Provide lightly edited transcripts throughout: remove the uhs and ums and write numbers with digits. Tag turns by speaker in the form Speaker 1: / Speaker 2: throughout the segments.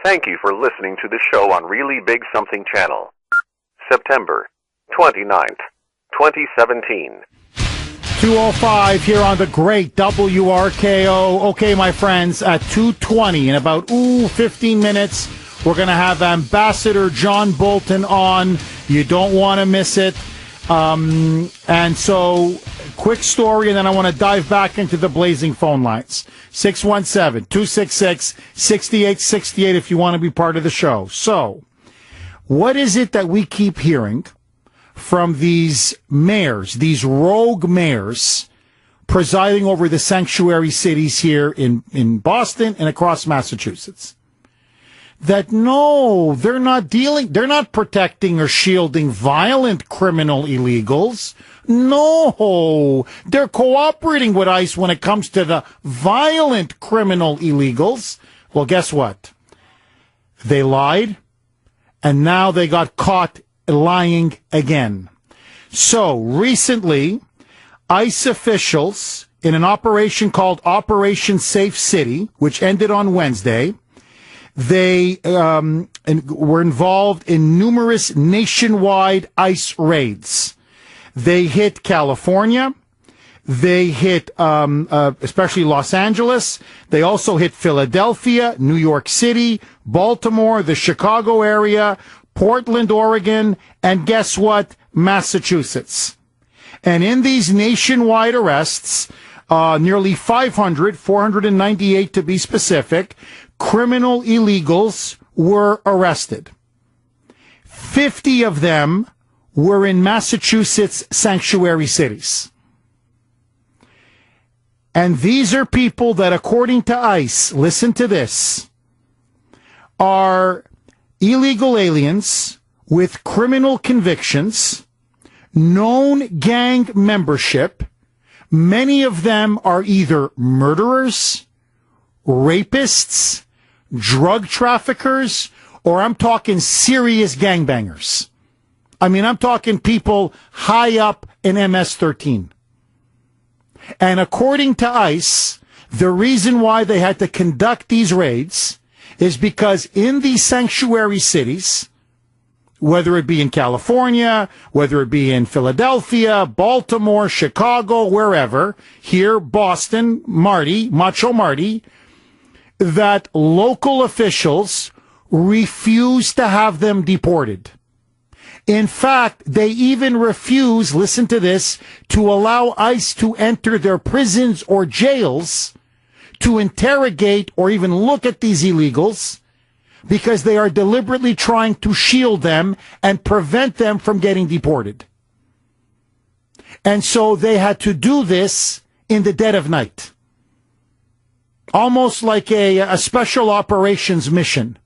Speaker 1: Thank you for listening to the show on Really Big Something Channel. September 29th, 2017.
Speaker 2: 2:05 here on the great WRKO. Okay, my friends, at 2:20, in about 15 minutes, we're going to have Ambassador John Bolton on. You don't want to miss it. And so, quick story, and then I want to dive back into the blazing phone lines. 617-266-6868 if you want to be part of the show. So, what is it that we keep hearing from these mayors, these rogue mayors, presiding over the sanctuary cities here in Boston and across Massachusetts? That no, they're not protecting or shielding violent criminal illegals. No, they're cooperating with ICE when it comes to the violent criminal illegals. Well, guess what? They lied, and now they got caught lying again. So, recently, ICE officials, in an operation called Operation Safe City, which ended on Wednesday, they were involved in numerous nationwide ICE raids. They hit California. They hit especially Los Angeles. They also hit Philadelphia, New York City, Baltimore, the Chicago area, Portland, Oregon, and guess what? Massachusetts. And in these nationwide arrests, nearly 498 to be specific, criminal illegals were arrested. 50 of them were in Massachusetts sanctuary cities. And these are people that, according to ICE, listen to this, are illegal aliens with criminal convictions, known gang membership. Many of them are either murderers, rapists, drug traffickers, or I'm talking serious gangbangers. I mean, I'm talking people high up in MS-13. And according to ICE, the reason why they had to conduct these raids is because in these sanctuary cities, whether it be in California, whether it be in Philadelphia, Baltimore, Chicago, wherever, here, Boston, Macho Marty, that local officials refuse to have them deported. In fact, they even refuse, listen to this, to allow ICE to enter their prisons or jails to interrogate or even look at these illegals because they are deliberately trying to shield them and prevent them from getting deported. And so they had to do this in the dead of night. Almost like a special operations mission.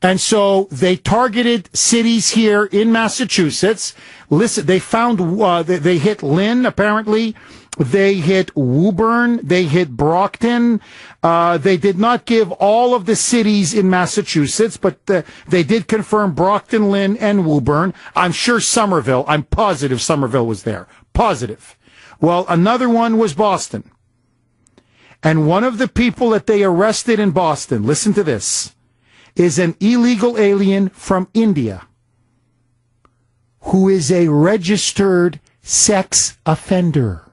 Speaker 2: And so they targeted cities here in Massachusetts. Listen, they found, they hit Lynn, apparently. They hit Woburn. They hit Brockton. They did not give all of the cities in Massachusetts, but they did confirm Brockton, Lynn, and Woburn. I'm sure Somerville. I'm positive Somerville was there. Positive. Well, another one was Boston. And one of the people that they arrested in Boston, listen to this, is an illegal alien from India who is a registered sex offender.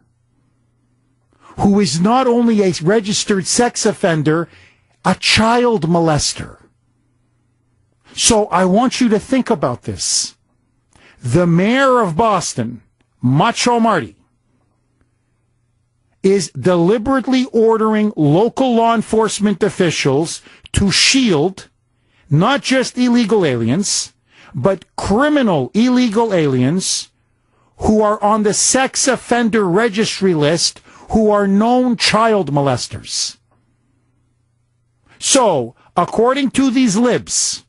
Speaker 2: Who is not only a registered sex offender, a child molester. So I want you to think about this. The mayor of Boston, Macho Marty, is deliberately ordering local law enforcement officials to shield not just illegal aliens, but criminal illegal aliens who are on the sex offender registry list who are known child molesters. So, according to these libs,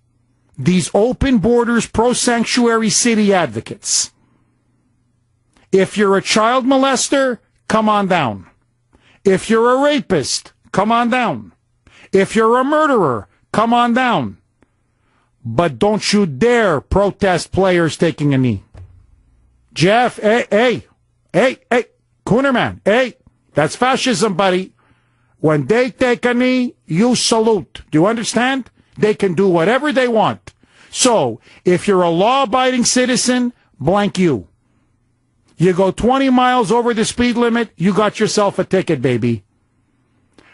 Speaker 2: these open borders pro-sanctuary city advocates, if you're a child molester, come on down. If you're a rapist, come on down. If you're a murderer, come on down. But don't you dare protest players taking a knee. Jeff, hey, Kuhner man, hey, that's fascism, buddy. When they take a knee, you salute. Do you understand? They can do whatever they want. So, if you're a law-abiding citizen, blank you. You go 20 miles over the speed limit, you got yourself a ticket, baby.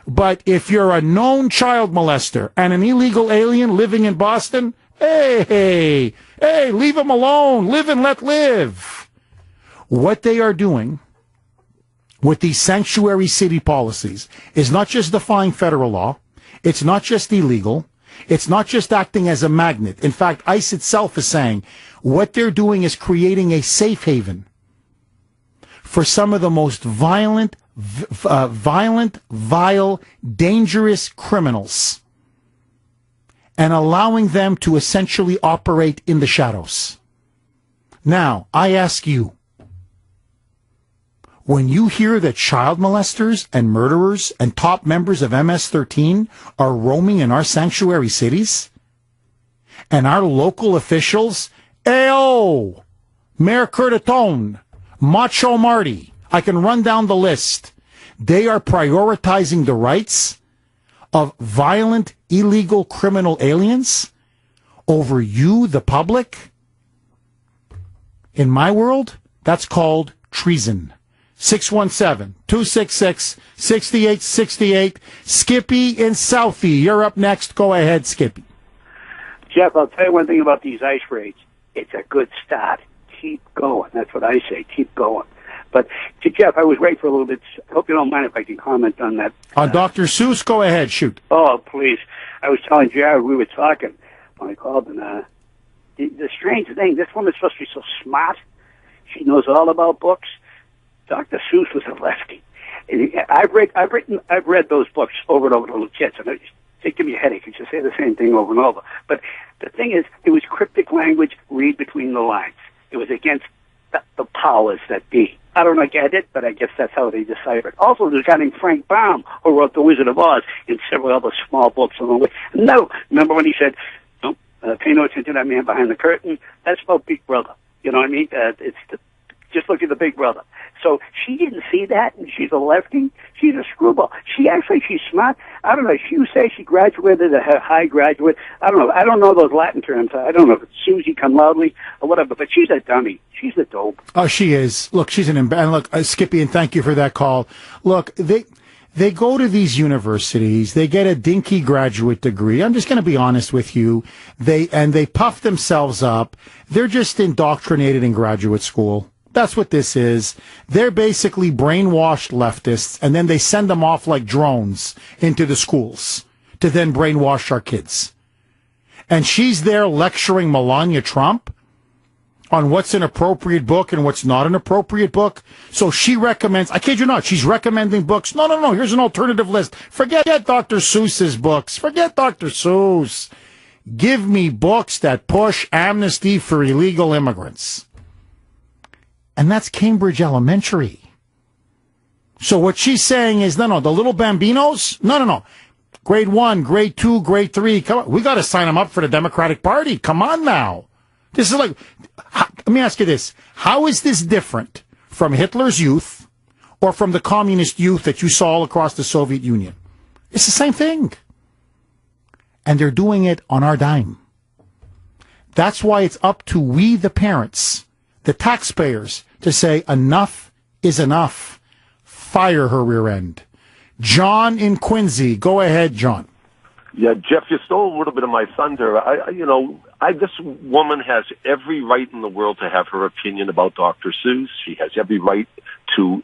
Speaker 2: But if you're a known child molester and an illegal alien living in Boston, hey, leave them alone. Live and let live. What they are doing with these sanctuary city policies is not just defying federal law. It's not just illegal. It's not just acting as a magnet. In fact, ICE itself is saying what they're doing is creating a safe haven for some of the most violent, vile, dangerous criminals and allowing them to essentially operate in the shadows. Now, I ask you, when you hear that child molesters and murderers and top members of MS-13 are roaming in our sanctuary cities, and our local officials, Ayo, Mayor Curtatone, Macho Marty, I can run down the list, they are prioritizing the rights of violent, illegal, criminal aliens over you, the public. In my world, that's called treason. 617-266-6868. Skippy in Southie, you're up next. Go ahead, Skippy.
Speaker 3: Jeff, I'll tell you one thing about these ICE raids. It's a good start. Keep going. That's what I say. Keep going. But to Jeff, I was waiting for a little bit. I hope you don't mind if I can comment on that.
Speaker 2: On Dr. Seuss, go ahead. Shoot.
Speaker 3: Oh, please. I was telling Jared, we were talking when I called, and the strange thing, this woman's supposed to be so smart. She knows all about books. Dr. Seuss was a lefty. I've read those books over and over to little kids, and they give me a headache. You just say the same thing over and over. But the thing is, it was cryptic language, read between the lines. It was against the powers that be. I don't get it, but I guess that's how they decipher it. Also, there's a guy named Frank Baum who wrote The Wizard of Oz and several other small books along the way. No, remember when he said, "Don't pay no attention to that man behind the curtain"? That's about Big Brother. You know what I mean? Just look at the Big Brother. So she didn't see that, and she's a lefty. She's a screwball. She's smart. I don't know. You say she graduated, a high graduate. I don't know. I don't know those Latin terms. I don't know if it's Susie cum laude or whatever, but she's a dummy. She's a dope.
Speaker 2: Oh, she is. Look, she's an and look, Skippy, and thank you for that call. Look, they go to these universities, they get a dinky graduate degree. I'm just going to be honest with you. They puff themselves up. They're just indoctrinated in graduate school. That's what this is. They're basically brainwashed leftists, and then they send them off like drones into the schools to then brainwash our kids. And she's there lecturing Melania Trump on what's an appropriate book and what's not an appropriate book. So she recommends, I kid you not, she's recommending books. No, here's an alternative list. Forget Dr. Seuss's books. Forget Dr. Seuss. Give me books that push amnesty for illegal immigrants. And that's Cambridge Elementary. So what she's saying is, no, the little bambinos, no. Grade 1, grade 2, grade 3, come on. We got to sign them up for the Democratic Party. Come on now. This is like, let me ask you this. How is this different from Hitler's youth or from the communist youth that you saw all across the Soviet Union? It's the same thing. And they're doing it on our dime. That's why it's up to we, the parents, the taxpayers, to say enough is enough. Fire her rear end. John in Quincy. Go ahead, John.
Speaker 4: Yeah, Jeff, you stole a little bit of my thunder. This woman has every right in the world to have her opinion about Dr. Seuss. She has every right to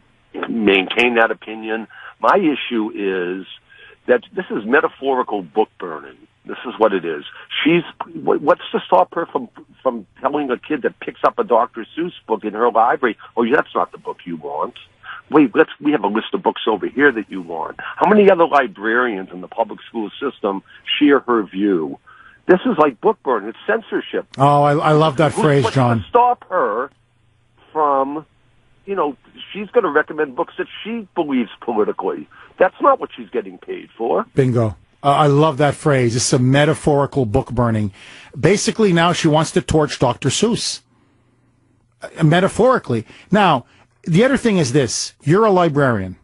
Speaker 4: maintain that opinion. My issue is that this is metaphorical book burning. This is what it is. What's to stop her from telling a kid that picks up a Dr. Seuss book in her library, "Oh, that's not the book you want. Wait, we have a list of books over here that you want." How many other librarians in the public school system share her view? This is like book burning. It's censorship.
Speaker 2: Oh, I love that phrase, John.
Speaker 4: What's to stop her from, she's going to recommend books that she believes politically. That's not what she's getting paid for.
Speaker 2: Bingo. I love that phrase. It's a metaphorical book burning. Basically, now she wants to torch Dr. Seuss. Metaphorically. Now, the other thing is this. You're a librarian.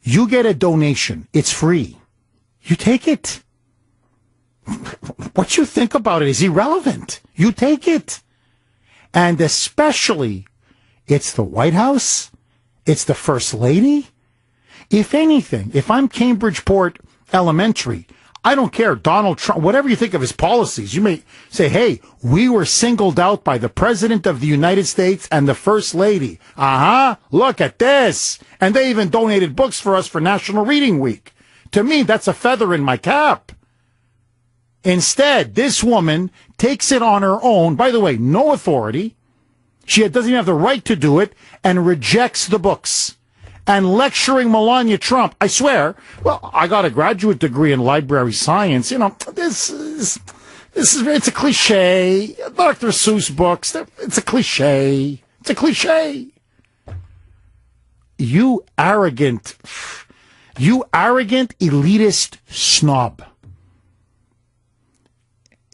Speaker 2: You get a donation. It's free. You take it. What you think about it is irrelevant. You take it. And especially, it's the White House. It's the First Lady. If anything, if I'm Cambridgeport Elementary, I don't care, Donald Trump, whatever you think of his policies, you may say, hey, we were singled out by the President of the United States and the First Lady. Look at this. And they even donated books for us for National Reading Week. To me, that's a feather in my cap. Instead, this woman takes it on her own, by the way, no authority. She doesn't even have the right to do it, and rejects the books. And lecturing Melania Trump. I swear, well, I got a graduate degree in library science. You know, it's a cliche. Dr. Seuss books, it's a cliche. It's a cliche. You arrogant elitist snob.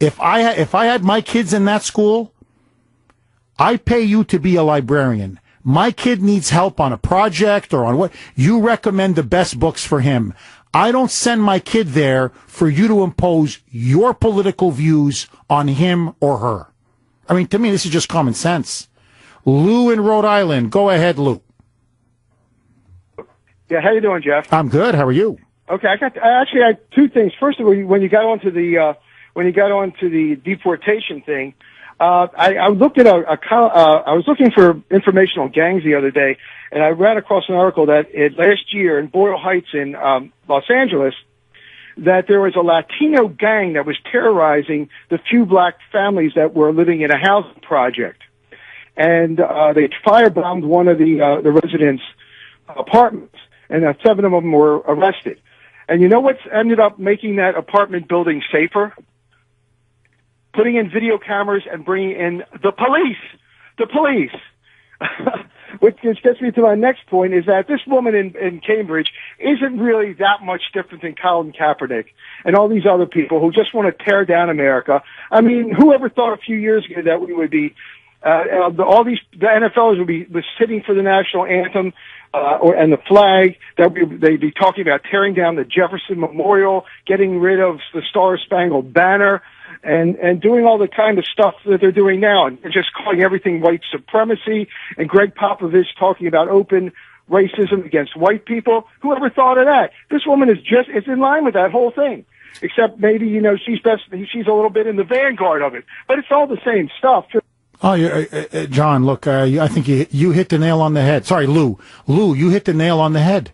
Speaker 2: If I had my kids in that school, I pay you to be a librarian. My kid needs help on a project or on what, you recommend the best books for him. I don't send my kid there for you to impose your political views on him or her. I mean, to me, this is just common sense. Lou in Rhode Island. Go ahead, Lou.
Speaker 5: Yeah, how you doing, Jeff?
Speaker 2: I'm good. How are you?
Speaker 5: Okay, I actually had two things. First of all, when you got onto the deportation thing, I looked at I was looking for information on gangs the other day, and I ran across an article that last year in Boyle Heights in Los Angeles, that there was a Latino gang that was terrorizing the few black families that were living in a housing project, and they firebombed one of the residents' apartments, and 7 of them were arrested. And you know what's ended up making that apartment building safer? Putting in video cameras and bringing in the police. The police. Which gets me to my next point, is that this woman in Cambridge isn't really that much different than Colin Kaepernick and all these other people who just want to tear down America. I mean, whoever thought a few years ago that we would be, the NFLs would be sitting for the national anthem, and the flag, they'd be talking about tearing down the Jefferson Memorial, getting rid of the Star Spangled Banner, and doing all the kind of stuff that they're doing now, and just calling everything white supremacy, and Greg Popovich talking about open racism against white people. Whoever thought of that? This woman is in line with that whole thing. Except maybe, she's a little bit in the vanguard of it. But it's all the same stuff.
Speaker 2: Oh, John, look, I think you hit the nail on the head. Sorry, Lou. Lou, you hit the nail on the head.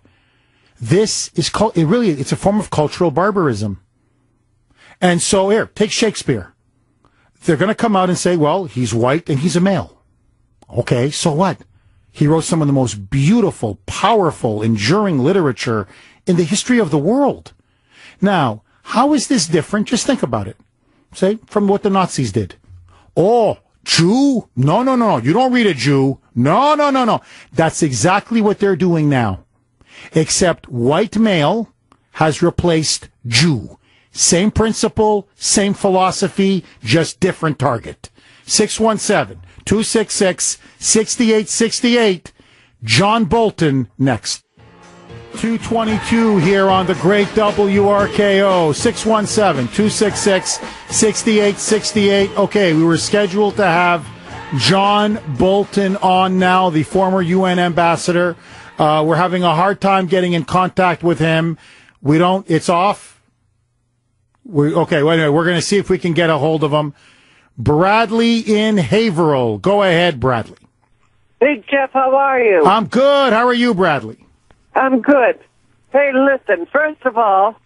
Speaker 2: This is it's a form of cultural barbarism. And so here, take Shakespeare. They're going to come out and say, well, he's white and he's a male. Okay, so what? He wrote some of the most beautiful, powerful, enduring literature in the history of the world. Now, how is this different? Just think about it. Say, from what the Nazis did. Oh, Jew? No. You don't read a Jew. No. That's exactly what they're doing now. Except white male has replaced Jew. Same principle, same philosophy, just different target. 617-266-6868. John Bolton next. 222 here on the great WRKO. 617-266-6868. Okay, we were scheduled to have John Bolton on now, the former UN ambassador. We're having a hard time getting in contact with him. It's off. Okay, wait a minute. We're going to see if we can get a hold of him. Bradley in Haverhill. Go ahead, Bradley.
Speaker 6: Hey, Jeff, how are you?
Speaker 2: I'm good. How are you, Bradley?
Speaker 6: I'm good. Hey, listen, first of all,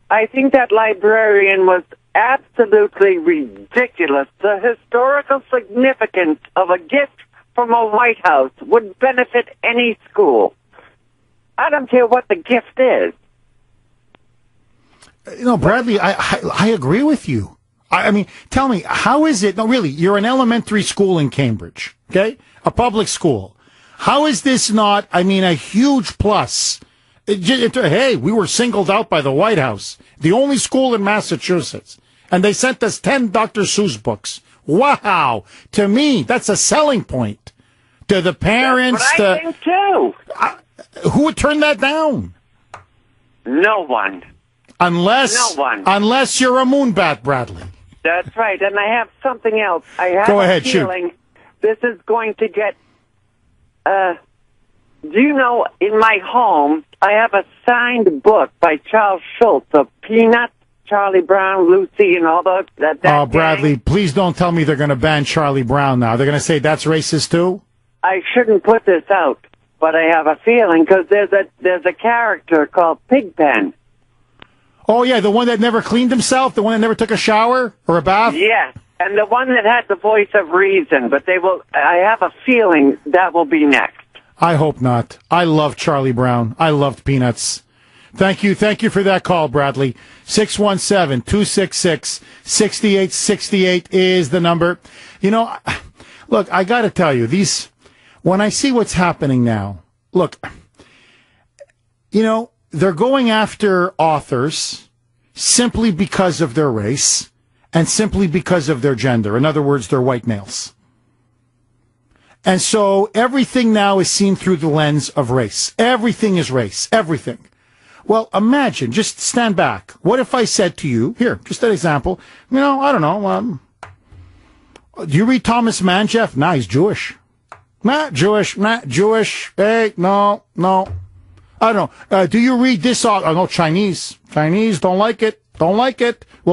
Speaker 6: I think that librarian was absolutely ridiculous. The historical significance of a gift from a White House would benefit any school. I don't care what the gift is.
Speaker 2: Bradley, I agree with you. I mean, tell me, how is it? No, really, you're an elementary school in Cambridge, okay? A public school. How is this not, a huge plus? Hey, we were singled out by the White House, the only school in Massachusetts, and they sent us 10 Dr. Seuss books. Wow. To me, that's a selling point. To the parents.
Speaker 6: That's what I think, too.
Speaker 2: Who would turn that down?
Speaker 6: No one.
Speaker 2: Unless you're a moonbat, Bradley.
Speaker 6: That's right. And I have something else. I have
Speaker 2: Go ahead,
Speaker 6: a feeling this is going to get... do you know, in my home, I have a signed book by Charles Schultz of Peanuts, Charlie Brown, Lucy, and all those.
Speaker 2: Oh, Bradley, please don't tell me they're going to ban Charlie Brown now. They're going to say that's racist too?
Speaker 6: I shouldn't put this out, but I have a feeling because there's a character called Pigpen.
Speaker 2: Oh, yeah, the one that never cleaned himself? The one that never took a shower or a bath?
Speaker 6: Yes, and the one that had the voice of reason, but I have a feeling that will be next.
Speaker 2: I hope not. I love Charlie Brown. I loved Peanuts. Thank you for that call, Bradley. 617-266-6868 is the number. You know, look, I got to tell you, when I see what's happening now, look, you know, they're going after authors simply because of their race and simply because of their gender. In other words, they're white males. And so everything now is seen through the lens of race. Everything is race. Everything. Well, imagine, just stand back. What if I said to you, here, just an example, you know, I don't know, do you read Thomas Mann, Jeff? Nah, he's Jewish. Not Jewish. Hey, no. I don't know. Do you read this? Oh, no, Chinese. Chinese, don't like it. Well,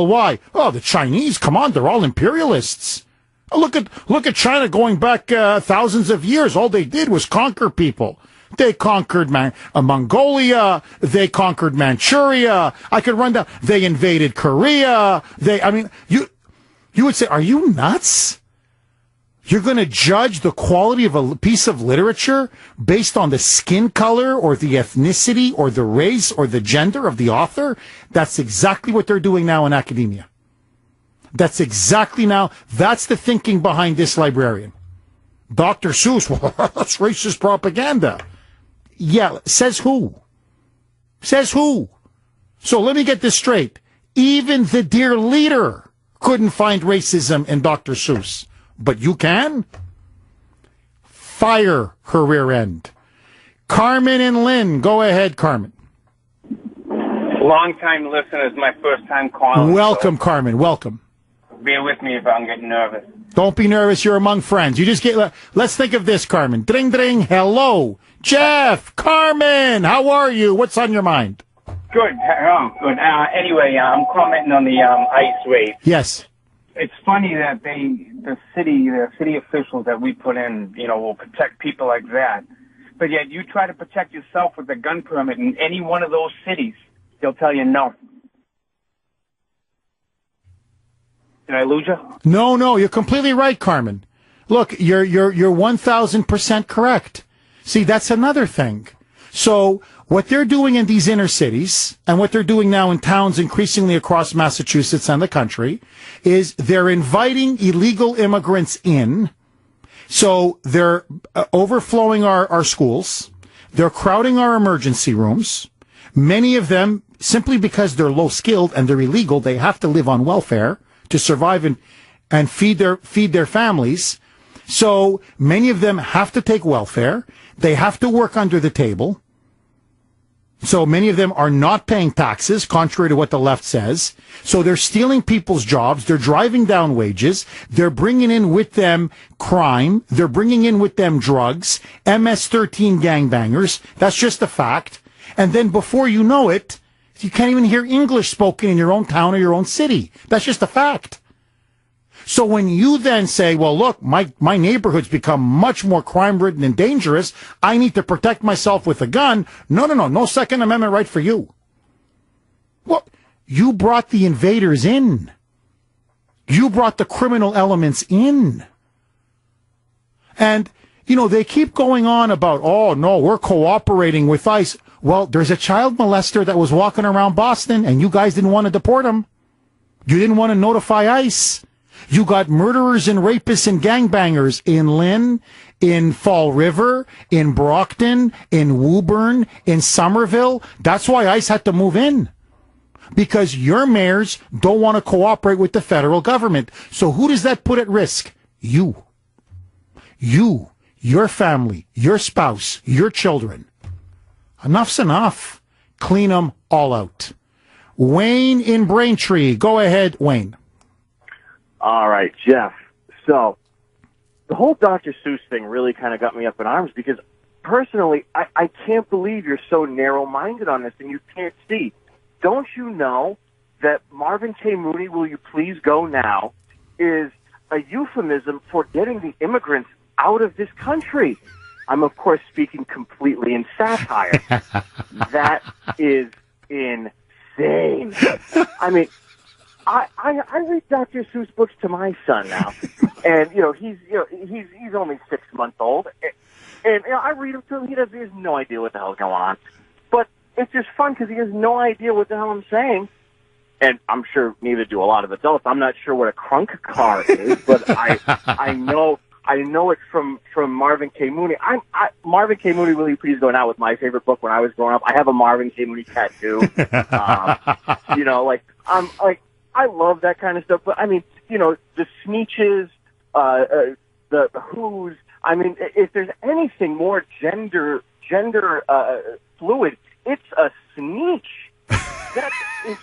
Speaker 2: why? Oh, the Chinese, come on, they're all imperialists. Look at China going back thousands of years. All they did was conquer people. They conquered Mongolia. They conquered Manchuria. I could run down. They invaded Korea. You would say, are you nuts? You're going to judge the quality of a piece of literature based on the skin color or the ethnicity or the race or the gender of the author? That's exactly what they're doing now in academia. That's the thinking behind this librarian. Dr. Seuss, well, that's racist propaganda. Yeah, says who? So let me get this straight. Even the dear leader couldn't find racism in Dr. Seuss. But you can? Fire her rear end. Carmen and Lynn, go ahead, Carmen.
Speaker 7: Long-time listeners, my first time calling.
Speaker 2: Welcome, so Carmen, welcome.
Speaker 7: Bear with me if I'm getting nervous.
Speaker 2: Don't be nervous, you're among friends. Let's think of this, Carmen. Dring, dring, hello. Jeff, Carmen, how are you? What's on your mind?
Speaker 7: Good. Good. Anyway, I'm commenting on the ice raid.
Speaker 2: Yes.
Speaker 7: It's funny that the city officials that we put in, will protect people like that. But yet you try to protect yourself with a gun permit in any one of those cities, they'll tell you no. Did I lose you?
Speaker 2: No, you're completely right, Carmen. Look, you're 1,000% correct. See, that's another thing. So what they're doing in these inner cities and what they're doing now in towns increasingly across Massachusetts and the country is they're inviting illegal immigrants in. So they're overflowing our schools. They're crowding our emergency rooms. Many of them, simply because they're low skilled and they're illegal, they have to live on welfare to survive and feed their families. So many of them have to take welfare. They have to work under the table. So many of them are not paying taxes, contrary to what the left says. So they're stealing people's jobs. They're driving down wages. They're bringing in with them crime. They're bringing in with them drugs, MS-13 gangbangers. That's just a fact. And then before you know it, you can't even hear English spoken in your own town or your own city. That's just a fact. So when you then say, well, look, my neighborhood's become much more crime-ridden and dangerous, I need to protect myself with a gun. No Second Amendment right for you. Well, you brought the invaders in. You brought the criminal elements in. And, they keep going on about, oh, no, we're cooperating with ICE. Well, there's a child molester that was walking around Boston, and you guys didn't want to deport him. You didn't want to notify ICE. You got murderers and rapists and gangbangers in Lynn, in Fall River, in Brockton, in Woburn, in Somerville. That's why ICE had to move in. Because your mayors don't want to cooperate with the federal government. So who does that put at risk? You. You, your family, your spouse, your children. Enough's enough. Clean them all out. Wayne in Braintree. Go ahead, Wayne.
Speaker 8: All right, Jeff. So the whole Dr. Seuss thing really kind of got me up in arms because personally, I can't believe you're so narrow-minded on this and you can't see. Don't you know that Marvin K. Mooney, Will You Please Go Now, is a euphemism for getting the immigrants out of this country? I'm, of course, speaking completely in satire. That is insane. I mean, I read Dr. Seuss books to my son now, and he's only 6 months old, and I read them to him. He has no idea what the hell's going on, but it's just fun because he has no idea what the hell I'm saying, and I'm sure neither do a lot of adults. I'm not sure what a crunk car is, but I know it from Marvin K. Mooney. Marvin K. Mooney, Will You Please Go Now was my favorite book when I was growing up. I have a Marvin K. Mooney tattoo. I love that kind of stuff. But I mean, the Sneetches, the Who's. I mean, if there's anything more gender fluid, it's a Sneetch. That is,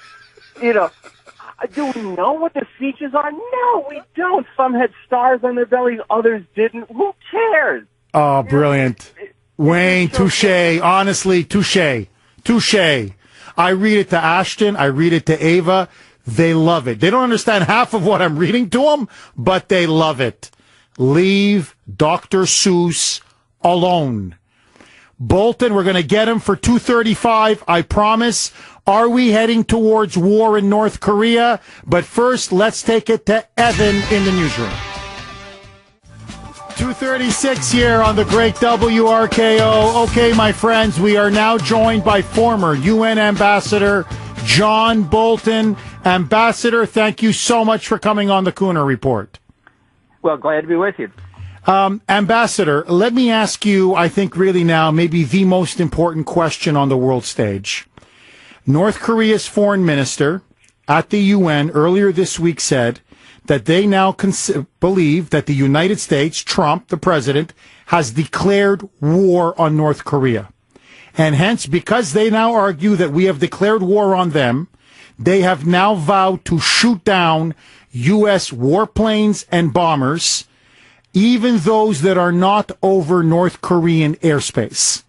Speaker 8: do we know what the Sneetches are? No, we don't. Some had stars on their bellies, others didn't. Who cares?
Speaker 2: Oh, brilliant. Wayne, touche. Honestly, touche. Touche. I read it to Ashton. I read it to Ava. They love it. They don't understand half of what I'm reading to them, but they love it. Leave Dr. Seuss alone. Bolton, we're going to get him for 235, I promise. Are we heading towards war in North Korea? But first, let's take it to Evan in the newsroom. 236 here on the great WRKO. Okay, my friends, we are now joined by former UN Ambassador John Bolton. Ambassador, thank you so much for coming on the Kuhner Report.
Speaker 9: Well, glad to be with you.
Speaker 2: Ambassador, let me ask you, I think really now, maybe the most important question on the world stage. North Korea's foreign minister at the UN earlier this week said that they now believe that the United States, Trump, the president, has declared war on North Korea. And hence, because they now argue that we have declared war on them, they have now vowed to shoot down U.S. warplanes and bombers, even those that are not over North Korean airspace.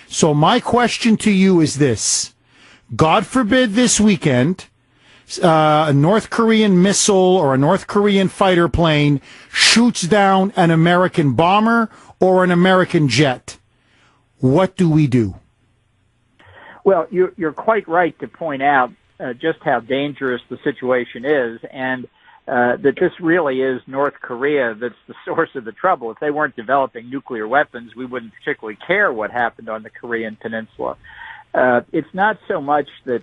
Speaker 2: So my question to you is this. God forbid this weekend, a North Korean missile or a North Korean fighter plane shoots down an American bomber or an American jet. What do we do?
Speaker 9: Well, you're quite right to point out just how dangerous the situation is, and that this really is North Korea that's the source of the trouble. If they weren't developing nuclear weapons, we wouldn't particularly care what happened on the Korean Peninsula. It's not so much that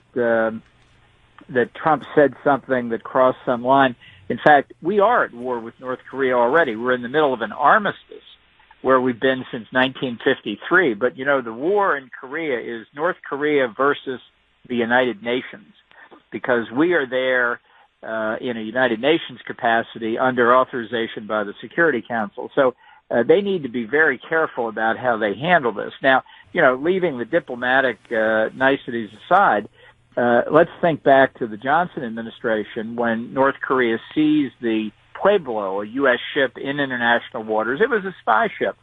Speaker 9: that Trump said something that crossed some line. In fact, we are at war with North Korea already. We're in the middle of an armistice where we've been since 1953. But, the war in Korea is North Korea versus the United Nations, because we are there in a United Nations capacity under authorization by the Security Council. So they need to be very careful about how they handle this. Now, leaving the diplomatic niceties aside, let's think back to the Johnson administration when North Korea seized the Pueblo, a U.S. ship in international waters. It was a spy ship,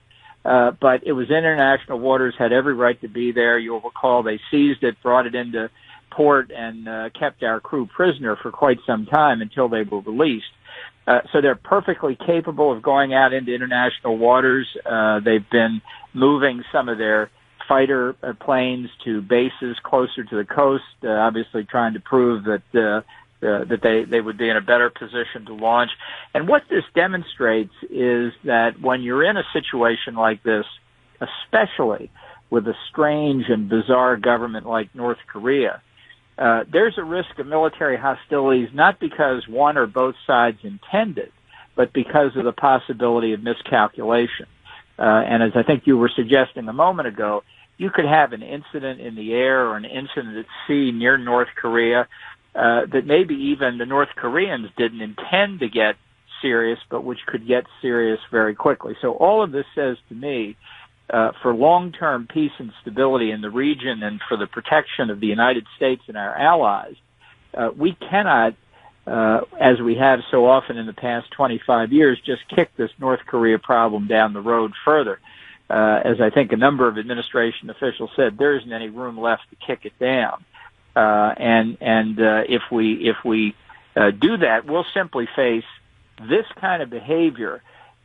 Speaker 9: but it was international waters, had every right to be there. You'll recall they seized it, brought it into port, and kept our crew prisoner for quite some time until they were released. So they're perfectly capable of going out into international waters. They've been moving some of their fighter planes to bases closer to the coast, obviously trying to prove that that they would be in a better position to launch. And what this demonstrates is that when you're in a situation like this, especially with a strange and bizarre government like North Korea, there's a risk of military hostilities, not because one or both sides intended, but because of the possibility of miscalculation. And as I think you were suggesting a moment ago, you could have an incident in the air or an incident at sea near North Korea that maybe even the North Koreans didn't intend to get serious, but which could get serious very quickly. So all of this says to me for long-term peace and stability in the region and for the protection of the United States and our allies, we cannot, as we have so often in the past 25 years, just kick this North Korea problem down the road further. As I think a number of administration officials said, there isn't any room left to kick it down. If we do that, we'll simply face this kind of behavior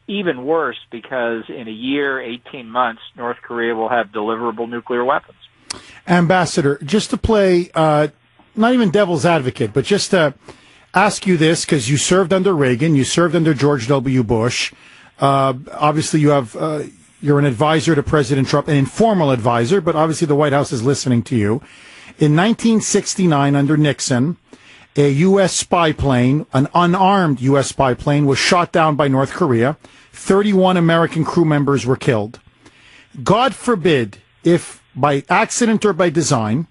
Speaker 9: even worse, because in a year, 18 months, North Korea will have deliverable nuclear weapons.
Speaker 2: Ambassador, just to play, not even devil's advocate, but just to ask you this, because you served under Reagan, you served under George W. Bush. Obviously, you're an advisor to President Trump, an informal advisor, but obviously the White House is listening to you. In 1969, under Nixon, a U.S. spy plane, an unarmed U.S. spy plane, was shot down by North Korea. 31 American crew members were killed. God forbid if by accident or by design,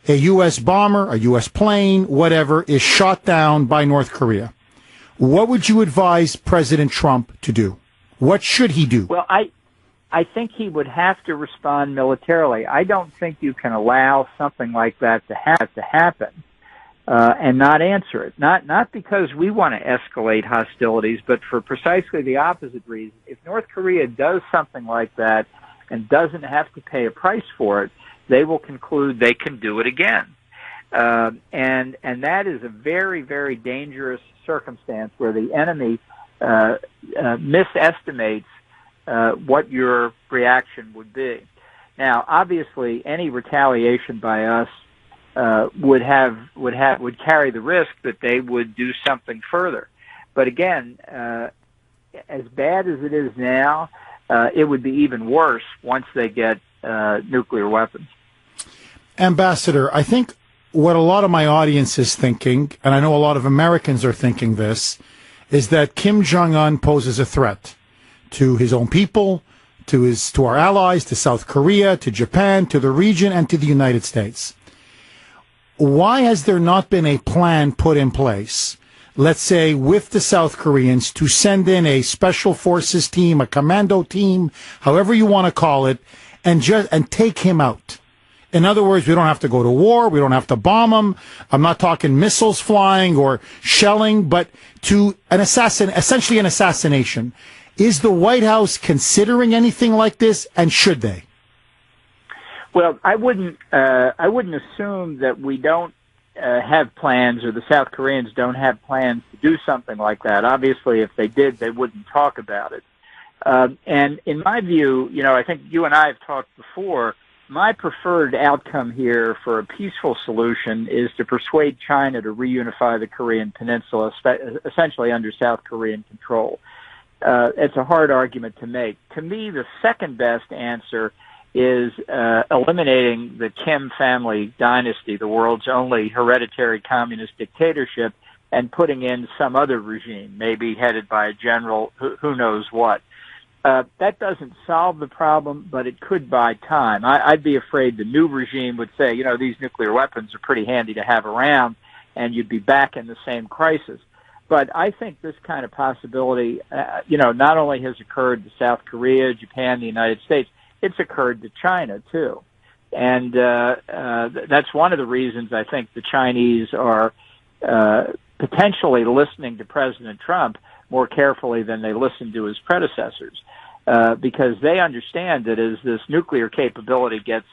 Speaker 2: a U.S. bomber, a U.S. plane, whatever, is shot down by North Korea. What would you advise President Trump to do? What should he do?
Speaker 9: Well, I think he would have to respond militarily. I don't think you can allow something like that to happen. And not answer it. Not because we want to escalate hostilities, but for precisely the opposite reason. If North Korea does something like that and doesn't have to pay a price for it, they will conclude they can do it again. And that is a very, very dangerous circumstance where the enemy misestimates what your reaction would be. Now, obviously, any retaliation by us would carry the risk that they would do something further. But again, as bad as it is now, it would be even worse once they get nuclear weapons.
Speaker 2: Ambassador, I think what a lot of my audience is thinking, and I know a lot of Americans are thinking this, is that Kim Jong-un poses a threat to his own people, to our allies, to South Korea, to Japan, to the region, and to the United States. Why has there not been a plan put in place, let's say with the South Koreans, to send in a special forces team, a commando team, however you want to call it, and take him out? In other words, we don't have to go to war, we don't have to bomb him. I'm not talking missiles flying or shelling, but to essentially an assassination. Is the White House considering anything like this, and should they?
Speaker 9: Well, I wouldn't assume that we don't have plans, or the South Koreans don't have plans to do something like that. Obviously, if they did, they wouldn't talk about it. And in my view, I think you and I have talked before, my preferred outcome here for a peaceful solution is to persuade China to reunify the Korean Peninsula, essentially under South Korean control. It's a hard argument to make. To me, the second best answer is eliminating the Kim family dynasty, the world's only hereditary communist dictatorship, and putting in some other regime, maybe headed by a general who knows what. That doesn't solve the problem, but it could buy time. I'd be afraid the new regime would say, these nuclear weapons are pretty handy to have around, and you'd be back in the same crisis. But I think this kind of possibility, not only has occurred to South Korea, Japan, the United States, it's occurred to China, too. And that's one of the reasons I think the Chinese are potentially listening to President Trump more carefully than they listened to his predecessors, because they understand that as this nuclear capability gets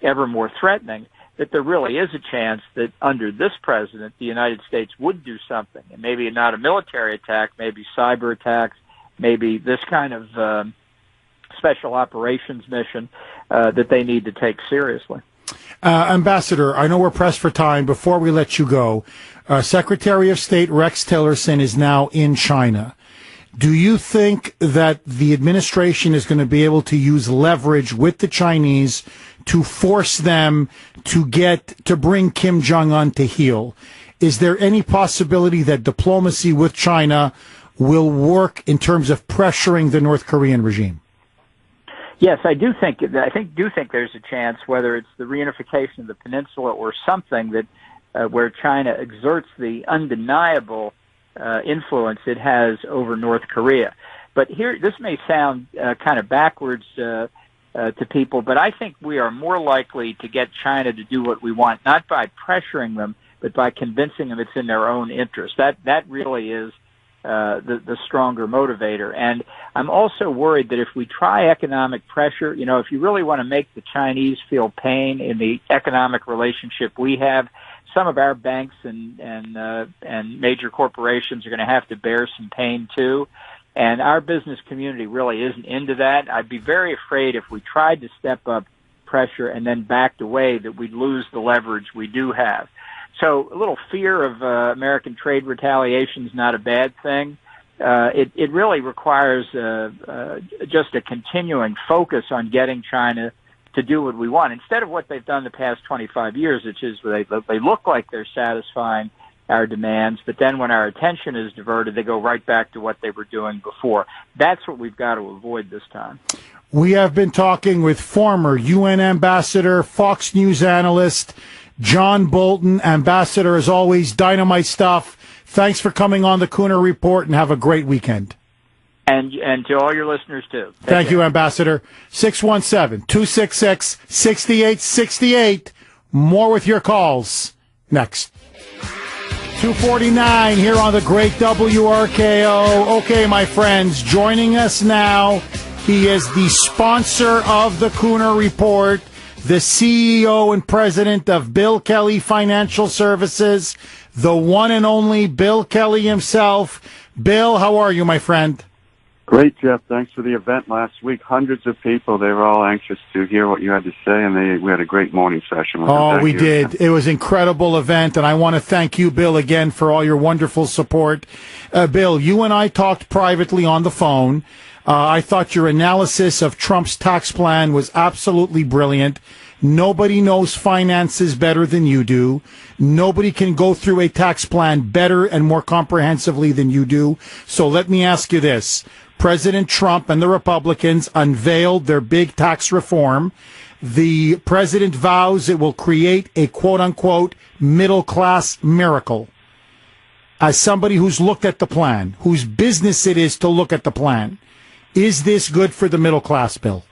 Speaker 9: ever more threatening, that there really is a chance that under this president, the United States would do something. And maybe not a military attack, maybe cyber attacks, maybe this kind of special operations mission that they need to take seriously.
Speaker 2: Ambassador, I know we're pressed for time. Before we let you go, Secretary of State Rex Tillerson is now in China. Do you think that the administration is going to be able to use leverage with the Chinese to force them to bring Kim Jong-un to heel? Is there any possibility that diplomacy with China will work in terms of pressuring the North Korean regime?
Speaker 9: Yes, I do think there's a chance, whether it's the reunification of the peninsula or something that where China exerts the undeniable influence it has over North Korea. But here, this may sound kind of backwards, to people. But I think we are more likely to get China to do what we want, not by pressuring them, but by convincing them it's in their own interest. That really is the stronger motivator. And I'm also worried that if we try economic pressure, if you really want to make the Chinese feel pain in the economic relationship we have, some of our banks and major corporations are going to have to bear some pain too. And our business community really isn't into that. I'd be very afraid if we tried to step up pressure and then backed away that we'd lose the leverage we do have. So a little fear of American trade retaliation is not a bad thing. It really requires just a continuing focus on getting China to do what we want, instead of what they've done the past 25 years, which is they look like they're satisfying our demands, but then when our attention is diverted, they go right back to what they were doing before. That's what we've got to avoid this time.
Speaker 2: We have been talking with former UN ambassador, Fox News analyst, John Bolton. Ambassador, as always, dynamite stuff. Thanks for coming on the Kuhner Report, and have a great weekend.
Speaker 9: And to all your listeners, too.
Speaker 2: Thank you, Ambassador. 617-266-6868. More with your calls next. 2:49 here on the great WRKO. Okay, my friends, joining us now, he is the sponsor of the Kuhner Report, the CEO and president of Bill Kelly Financial Services, the one and only Bill Kelly himself. Bill, how are you, my friend?
Speaker 10: Great, Jeff. Thanks for the event last week. Hundreds of people. They were all anxious to hear what you had to say, and we had a great morning session with them.
Speaker 2: Oh, we did. It was an incredible event, and I want to thank you, Bill, again for all your wonderful support. Bill, you and I talked privately on the phone. I thought your analysis of Trump's tax plan was absolutely brilliant. Nobody knows finances better than you do. Nobody can go through a tax plan better and more comprehensively than you do. So let me ask you this. President Trump and the Republicans unveiled their big tax reform. The president vows it will create a quote-unquote middle-class miracle. As somebody who's looked at the plan, whose business it is to look at the plan, is this good for the middle class, Bill?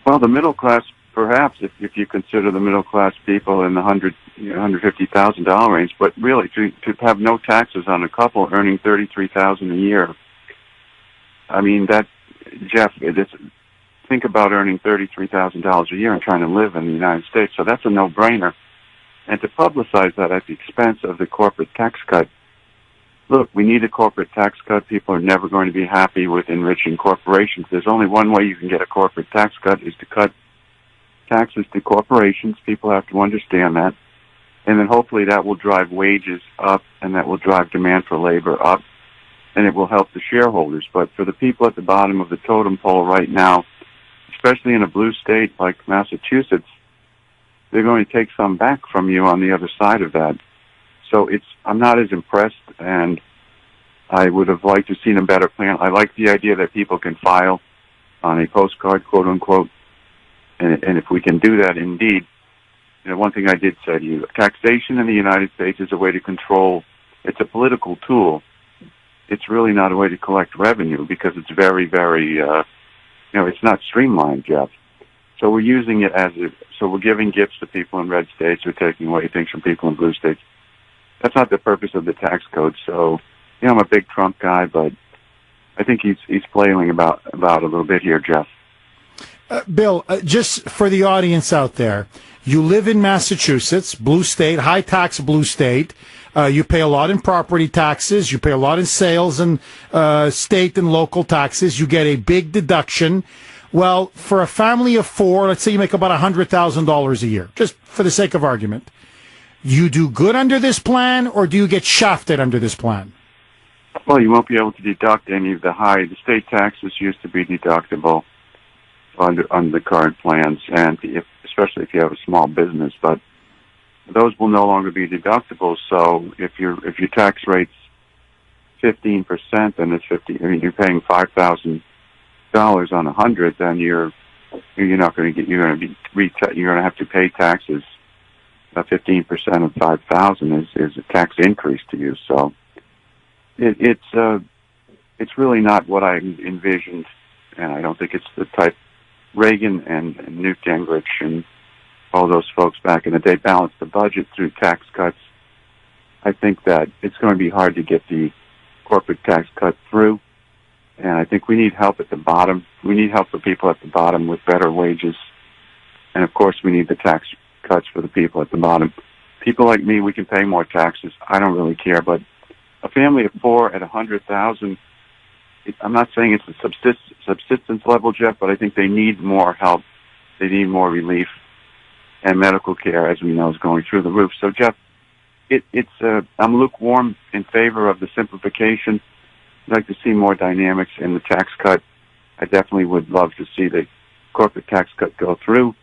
Speaker 10: Well, the middle class, perhaps, if you consider the middle class people in the $150,000 range, but really to have no taxes on a couple earning $33,000 a year. I mean, Jeff, think about earning $33,000 a year and trying to live in the United States. So that's a no-brainer. And to publicize that at the expense of the corporate tax cut, look, we need a corporate tax cut. People are never going to be happy with enriching corporations. There's only one way you can get a corporate tax cut is to cut taxes to corporations. People have to understand that. And then hopefully that will drive wages up, and that will drive demand for labor up, and it will help the shareholders. But for the people at the bottom of the totem pole right now, especially in a blue state like Massachusetts, they're going to take some back from you on the other side of that. So I'm not as impressed, and I would have liked to have seen a better plan. I like the idea that people can file on a postcard, quote unquote, and if we can do that, indeed, one thing I did say to you, taxation in the United States is a way to control. It's a political tool. It's really not a way to collect revenue because it's very, very, it's not streamlined, Jeff. So we're using it so we're giving gifts to people in red states. We're taking away things from people in blue states. That's not the purpose of the tax code. So, I'm a big Trump guy, but I think he's flailing about a little bit here, Jeff.
Speaker 2: Bill, just for the audience out there, you live in Massachusetts, blue state, high tax blue state. You pay a lot in property taxes. You pay a lot in sales and state and local taxes. You get a big deduction. Well, for a family of four, let's say you make about $100,000 a year, just for the sake of argument. You do good under this plan, or do you get shafted under this plan?
Speaker 10: Well, you won't be able to deduct any of the state taxes used to be deductible under the current plans, and especially if you have a small business, but those will no longer be deductible. So if your tax rate's 15%, then it's you're paying $5,000 on 100, then you're not going to you're going to have to pay taxes. 15% of 5,000 is a tax increase to you. So it's really not what I envisioned, and I don't think it's the type Reagan and Newt Gingrich and all those folks back in the day balanced the budget through tax cuts. I think that it's going to be hard to get the corporate tax cut through. And I think we need help at the bottom. We need help for people at the bottom with better wages. And of course, we need the tax cuts for the people at the bottom. People like me, we can pay more taxes. I don't really care. But a family of four at 100,000, I'm not saying it's a subsistence level, Jeff, but I think they need more help. They need more relief. And medical care, as we know, is going through the roof. So, Jeff, I'm lukewarm in favor of the simplification. I'd like to see more dynamics in the tax cut. I definitely would love to see the corporate tax cut go through,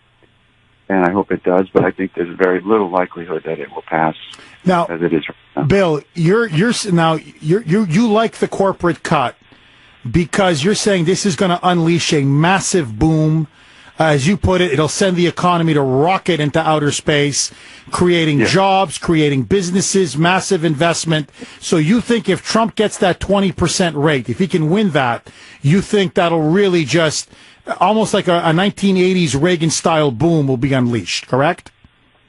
Speaker 10: and I hope it does. But I think there's very little likelihood that it will pass
Speaker 2: now,
Speaker 10: as it is right now.
Speaker 2: Bill, you like the corporate cut because you're saying this is going to unleash a massive boom. As you put it, it'll send the economy to rocket into outer space, creating jobs, creating businesses, massive investment. So you think if Trump gets that 20% rate, if he can win that, you think that'll really just, almost like a 1980s Reagan-style boom will be unleashed, correct?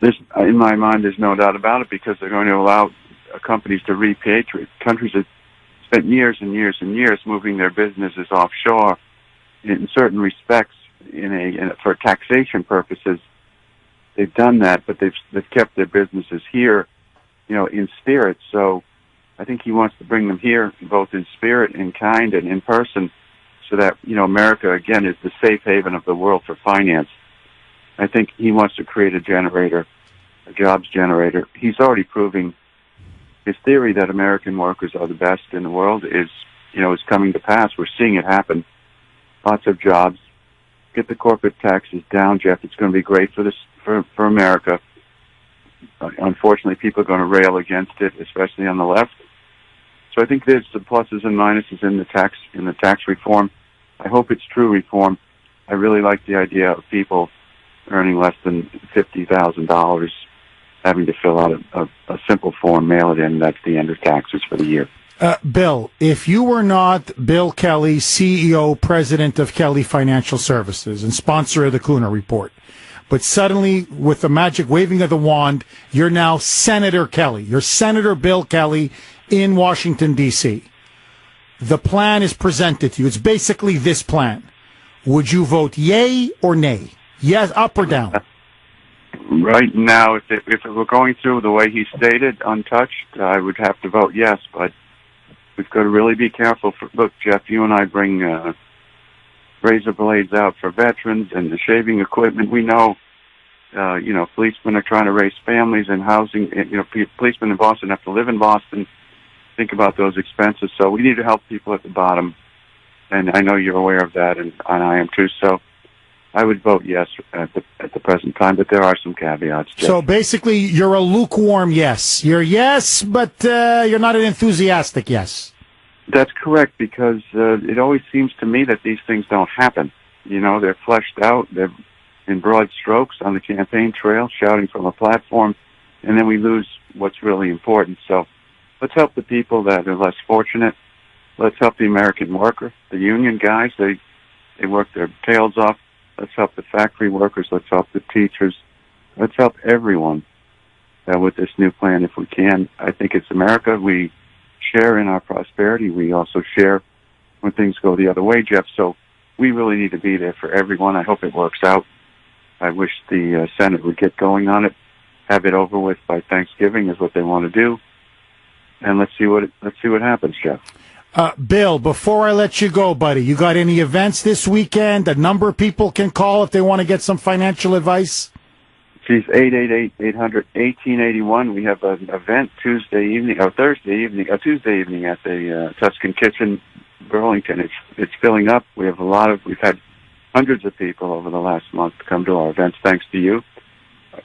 Speaker 10: In my mind, there's no doubt about it, because they're going to allow companies to repatriate. Countries that spent years and years and years moving their businesses offshore, in certain respects, for taxation purposes, they've done that, but they've kept their businesses here, in spirit. So I think he wants to bring them here, both in spirit, in kind, and in person, so that America again is the safe haven of the world for finance. I think he wants to create a jobs generator. He's already proving his theory that American workers are the best in the world is coming to pass. We're seeing it happen. Lots of jobs. Get the corporate taxes down, Jeff. It's going to be great for America. Unfortunately, people are going to rail against it, especially on the left. So I think there's some pluses and minuses in the tax reform. I hope it's true reform. I really like the idea of people earning less than $50,000 having to fill out a simple form, mail it in. That's the end of taxes for the year.
Speaker 2: Bill, if you were not Bill Kelly, CEO, president of Kelly Financial Services and sponsor of the Kuhner Report, but suddenly with the magic waving of the wand, you're now Senator Kelly. You're Senator Bill Kelly in Washington, D.C. The plan is presented to you. It's basically this plan. Would you vote yay or nay? Yes, up or down?
Speaker 10: Right now, if it were going through the way he stated, untouched, I would have to vote yes, but we've got to really be careful. Look, Jeff, you and I bring razor blades out for veterans and the shaving equipment. We know, policemen are trying to raise families and housing. Policemen in Boston have to live in Boston. Think about those expenses. So we need to help people at the bottom, and I know you're aware of that, and I am too. So I would vote yes at the present time, but there are some caveats, Jeff.
Speaker 2: So basically, you're a lukewarm yes. You're yes, but you're not an enthusiastic yes.
Speaker 10: That's correct, because it always seems to me that these things don't happen. They're fleshed out. They're in broad strokes on the campaign trail, shouting from a platform, and then we lose what's really important. So let's help the people that are less fortunate. Let's help the American worker, the union guys. They work their tails off. Let's help the factory workers. Let's help the teachers. Let's help everyone with this new plan if we can. I think it's America. We share in our prosperity. We also share when things go the other way, Jeff. So we really need to be there for everyone. I hope it works out. I wish the Senate would get going on it, have it over with by Thanksgiving is what they want to do, and let's see what happens, Jeff.
Speaker 2: Bill, before I let you go, buddy, you got any events this weekend? A number of people can call if they want to get some financial advice.
Speaker 10: Geez, 888-800-1881. We have an event Tuesday evening at the Tuscan Kitchen, Burlington. It's filling up. We've had hundreds of people over the last month come to our events, thanks to you.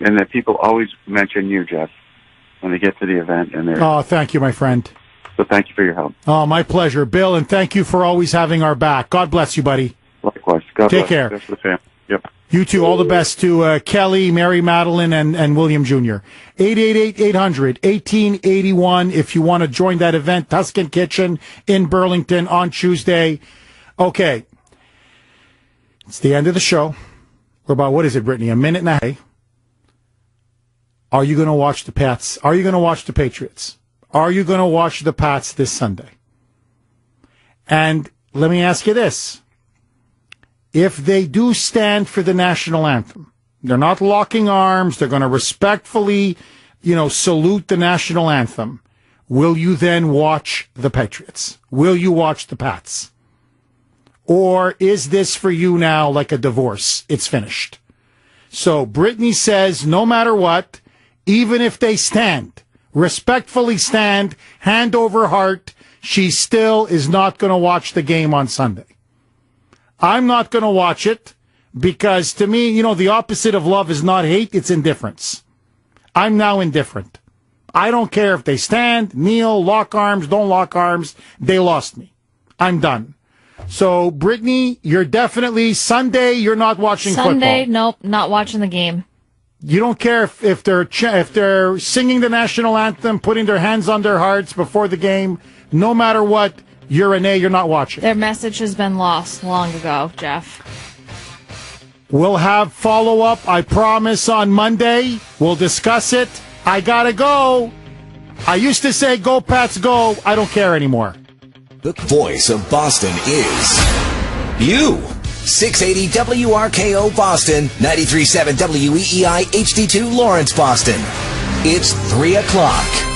Speaker 10: And that people always mention you, Jeff, when they get to the event.
Speaker 2: Oh, thank you, my friend.
Speaker 10: So thank you for your help.
Speaker 2: Oh, my pleasure, Bill, and thank you for always having our back. God bless you, buddy.
Speaker 10: Likewise. God bless.
Speaker 2: Take care.
Speaker 10: Best for the family. Yep.
Speaker 2: You too. All the best to Kelly, Mary Madeline, and William Jr. 888-800-1881 if you want to join that event, Tuscan Kitchen in Burlington on Tuesday. Okay. It's the end of the show. We're about, what is it, Brittany? A minute and a half. Are you going to watch the Pats? Are you going to watch the Patriots? Are you going to watch the Pats this Sunday? And let me ask you this. If they do stand for the national anthem, they're not locking arms, they're going to respectfully, salute the national anthem, will you then watch the Patriots? Will you watch the Pats? Or is this for you now like a divorce? It's finished. So Brittany says, no matter what, even if they stand, respectfully stand, hand over heart, she still is not going to watch the game on Sunday. I'm not going to watch it because to me, the opposite of love is not hate, it's indifference. I'm now indifferent. I don't care if they stand, kneel, lock arms, don't lock arms. They lost me. I'm done. So, Brittany, you're definitely, Sunday, you're not watching
Speaker 11: Sunday,
Speaker 2: football.
Speaker 11: nope, not watching the game.
Speaker 2: You don't care if they're singing the national anthem, putting their hands on their hearts before the game. No matter what, you're an A, you're not watching.
Speaker 11: Their message has been lost long ago, Jeff.
Speaker 2: We'll have follow-up, I promise, on Monday. We'll discuss it. I gotta go. I used to say, go Pats, go. I don't care anymore.
Speaker 12: The voice of Boston is you. 680 WRKO Boston, 93.7 WEEI HD2 Lawrence, Boston. It's 3 o'clock.